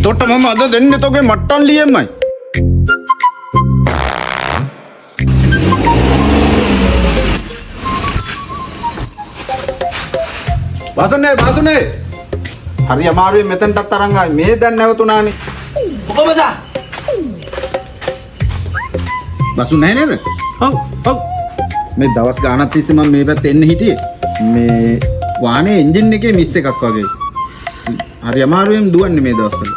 තොට මම අද දෙන්නේ තෝගේ මට්ටන් ලියෙමයි. බසුනේ හරි අමාරුයි මෙතනටත් අරන් ආවේ මේ දැන් නැවතුණානේ. කොහමද? බසු නැහැ නේද? ඔව් මේ දවස් ගානක් තිස්සේ මම මේ පැත්තේ එන්න හිටියේ. මේ වාහනේ එන්ජින් එකේ මිස් එකක් වගේ. හරි අමාරුවෙන් දුවන්නේ මේ දවස්වල.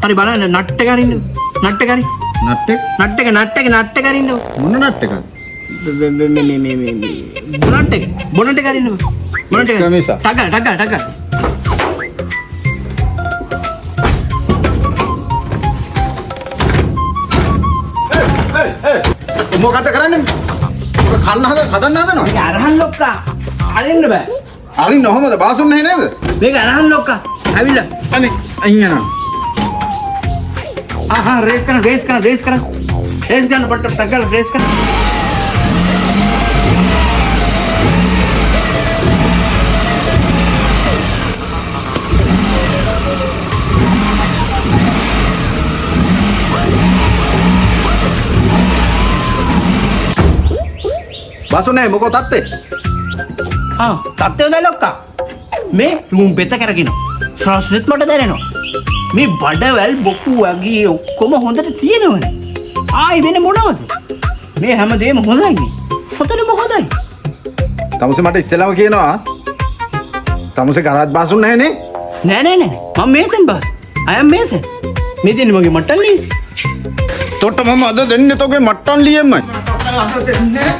හරි බලන්න නට් එක අරින්න. නට් එක අරින්න. නට් එක අරින්න. මොන නට් එකද? බොනට් එක අරින්න. බොනට් එක. කමිසා. ටග. මොකද කරන්නේ? මොක කඩන්න හදනවා? මේක අරහන් ලොක්කා. අරින්න බෑ. අරින්න ඔහමද බාසුන් නැහැ නේද? මේක අරහන් ලොක්කා. ඇවිල්ලා. අනේ අයින් යනවා. रेस करना पट्टा टक्कर रेस करना බසුනේ මොකෝ තත්තේ? තත්ත්වය ලොක්කා මේ රූම් පෙත්ත කරගෙන ශ්‍රාස්නෙත් මට දැනෙනවා මේ බඩවැල් බොක්කු වගේ ඔක්කොම හොඳට තියෙනවනේ ආයි වෙන මොනවද මේ හැමදේම හොඳයි හොතනම හොඳයි තමුසේ මට ඉස්සෙල්ලාම කියනවා තමුසේ ගරාජ් බාසුන් නැහැ නේ නෑ මම mason bus I am mason මේ දෙන්නේ මගේ මට්ටන් ලී තොට මම අද දෙන්නේ තෝගේ මට්ටන් ලියෙමයි අද දෙන්නේ